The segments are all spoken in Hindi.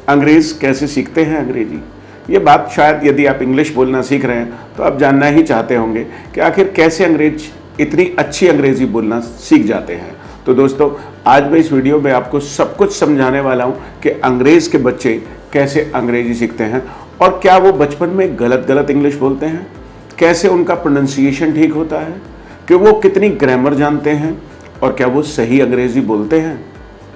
अंग्रेज़ कैसे सीखते हैं अंग्रेजी। ये बात शायद यदि आप इंग्लिश बोलना सीख रहे हैं तो आप जानना ही चाहते होंगे कि आखिर कैसे अंग्रेज इतनी अच्छी अंग्रेज़ी बोलना सीख जाते हैं। तो दोस्तों, आज मैं इस वीडियो में आपको सब कुछ समझाने वाला हूँ कि अंग्रेज़ के बच्चे कैसे अंग्रेजी सीखते हैं और क्या वो बचपन में गलत इंग्लिश बोलते हैं, कैसे उनका प्रोनाउंसिएशन ठीक होता है, कि वो कितनी ग्रामर जानते हैं और क्या वो सही अंग्रेज़ी बोलते हैं।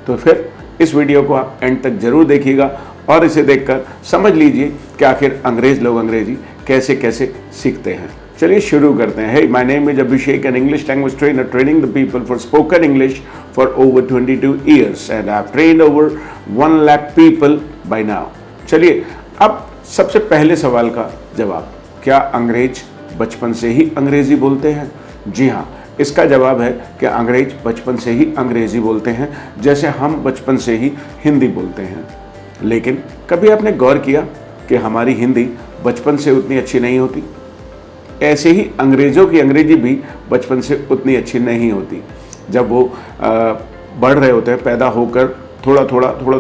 तो फिर इस वीडियो को आप एंड तक ज़रूर देखिएगा और इसे देखकर समझ लीजिए कि आखिर अंग्रेज़ लोग अंग्रेज़ी कैसे कैसे सीखते हैं। चलिए शुरू करते हैं। Hey, my name is Abhishek, an English language trainer training the people for spoken English for over 22 years and I've trained over 1 lakh people by now। चलिए अब सबसे पहले सवाल का जवाब, क्या अंग्रेज बचपन से ही अंग्रेज़ी बोलते हैं? जी हाँ, इसका जवाब है कि अंग्रेज बचपन से ही अंग्रेज़ी बोलते हैं, जैसे हम बचपन से ही हिंदी बोलते हैं। लेकिन कभी आपने गौर किया कि हमारी हिंदी बचपन से उतनी अच्छी नहीं होती? ऐसे ही अंग्रेज़ों की अंग्रेजी भी बचपन से उतनी अच्छी नहीं होती। जब वो बढ़ रहे होते हैं, पैदा होकर थोड़ा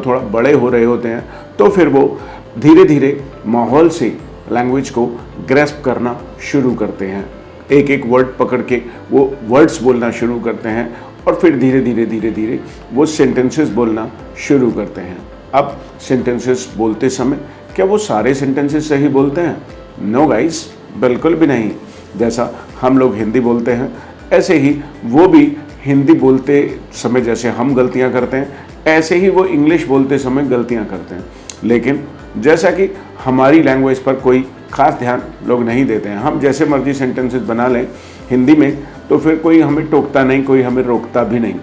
थोड़ा बड़े हो रहे होते हैं, तो फिर वो धीरे धीरे माहौल से लैंग्वेज को ग्रैस्प करना शुरू करते हैं। एक एक वर्ड पकड़ के वो वर्ड्स बोलना शुरू करते हैं और फिर धीरे धीरे वो सेंटेंसेस बोलना शुरू करते हैं। अब सेंटेंसेस बोलते समय क्या वो सारे सेंटेंसेस सही बोलते हैं? नो गाइस, बिल्कुल भी नहीं। जैसा हम लोग हिंदी बोलते हैं, ऐसे ही वो भी हिंदी बोलते समय जैसे हम गलतियां करते हैं, ऐसे ही वो इंग्लिश बोलते समय गलतियां करते हैं। लेकिन जैसा कि हमारी लैंग्वेज पर कोई ख़ास ध्यान लोग नहीं देते हैं, हम जैसे मर्जी सेंटेंसेस बना लें हिंदी में तो फिर कोई हमें टोकता नहीं, कोई हमें रोकता भी नहीं।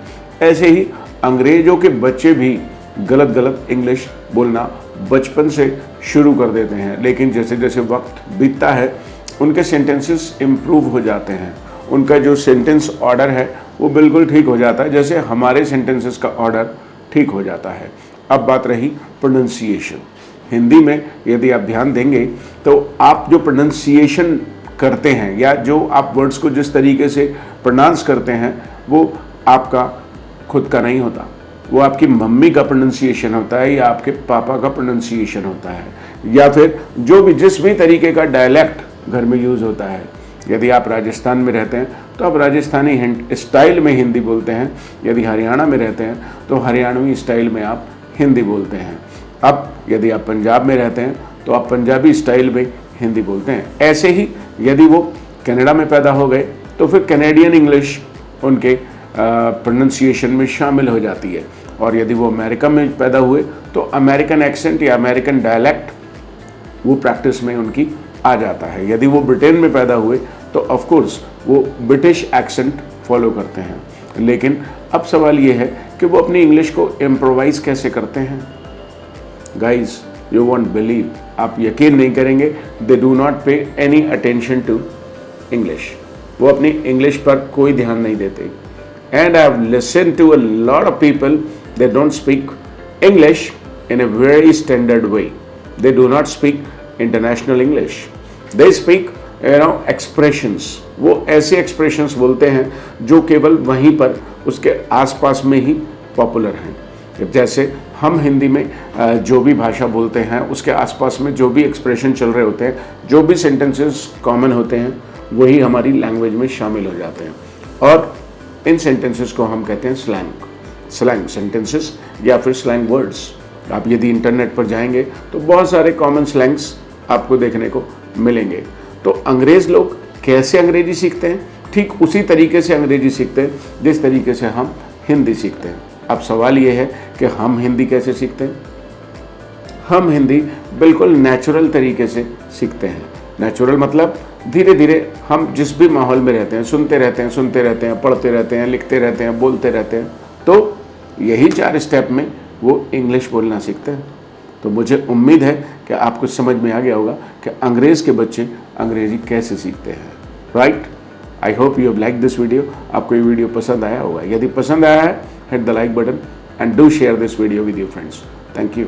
ऐसे ही अंग्रेज़ों के बच्चे भी गलत इंग्लिश बोलना बचपन से शुरू कर देते हैं, लेकिन जैसे जैसे वक्त बीतता है उनके सेंटेंसेस इम्प्रूव हो जाते हैं। उनका जो सेंटेंस ऑर्डर है वो बिल्कुल ठीक हो जाता है, जैसे हमारे सेंटेंसेस का ऑर्डर ठीक हो जाता है। अब बात रही प्रोनाउंसिएशन। हिंदी में यदि आप ध्यान देंगे तो आप जो प्रोनाउंसिएशन करते हैं या जो आप वर्ड्स को जिस तरीके से प्रोनाउंस करते हैं वो आपका खुद का नहीं होता, वो आपकी मम्मी का प्रोनाउंसिएशन होता है या आपके पापा का प्रोनाउंसिएशन होता है, या फिर जो भी जिस भी तरीके का डायलेक्ट घर में यूज़ होता है। यदि आप राजस्थान में रहते हैं तो आप राजस्थानी स्टाइल में हिंदी बोलते हैं, यदि हरियाणा में रहते हैं तो हरियाणवी स्टाइल में आप हिंदी बोलते हैं। अब यदि आप पंजाब में रहते हैं तो आप पंजाबी स्टाइल में हिंदी बोलते हैं। ऐसे ही यदि वो कनाडा में पैदा हो गए तो फिर कैनेडियन इंग्लिश उनके प्रोनाउंसिएशन में शामिल हो जाती है, और यदि वो अमेरिका में पैदा हुए तो अमेरिकन एक्सेंट या अमेरिकन डायलेक्ट वो प्रैक्टिस में उनकी आ जाता है। यदि वो ब्रिटेन में पैदा हुए तो ऑफ कोर्स वो ब्रिटिश एक्सेंट फॉलो करते हैं। लेकिन अब सवाल ये है कि वो अपनी इंग्लिश को इम्प्रोवाइज कैसे करते हैं। गाइज, यू वॉन्ट बिलीव, आप यकीन नहीं करेंगे, they do not pay any attention to English. वो अपनी इंग्लिश पर कोई ध्यान नहीं देते। And I have listened to a lot of people, they don't speak English in a very standard way. They do not speak international English, they speak expressions. वो ऐसे एक्सप्रेशंस बोलते हैं जो केवल वहीं पर उसके आसपास में ही पॉपुलर हैं। जैसे हम हिंदी में जो भी भाषा बोलते हैं उसके आसपास में जो भी एक्सप्रेशन चल रहे होते हैं, जो भी सेंटेंसेस कॉमन होते हैं, वही हमारी लैंग्वेज में शामिल हो जाते हैं। और इन सेंटेंसेस को हम कहते हैं स्लैंग सेंटेंसेस या फिर स्लैंग वर्ड्स। आप यदि इंटरनेट पर जाएंगे तो बहुत सारे कॉमन स्लैंग्स आपको देखने को मिलेंगे। तो अंग्रेज़ लोग कैसे अंग्रेजी सीखते हैं? ठीक उसी तरीके से अंग्रेजी सीखते हैं जिस तरीके से हम हिंदी सीखते हैं। अब सवाल ये है कि हम हिंदी कैसे सीखते हैं? हम हिंदी बिल्कुल नेचुरल तरीके से सीखते हैं। नेचुरल मतलब धीरे धीरे हम जिस भी माहौल में रहते हैं, सुनते रहते हैं, पढ़ते रहते हैं, लिखते रहते हैं, बोलते रहते हैं, तो यही 4 स्टेप में वो इंग्लिश बोलना सीखते हैं। तो मुझे उम्मीद है कि आपको समझ में आ गया होगा कि अंग्रेज़ के बच्चे अंग्रेज़ी कैसे सीखते हैं। Right, I hope you have like this video. आपको ये वीडियो पसंद आया होगा। यदि पसंद आया है, hit the like button and do share this video with your friends. Thank you.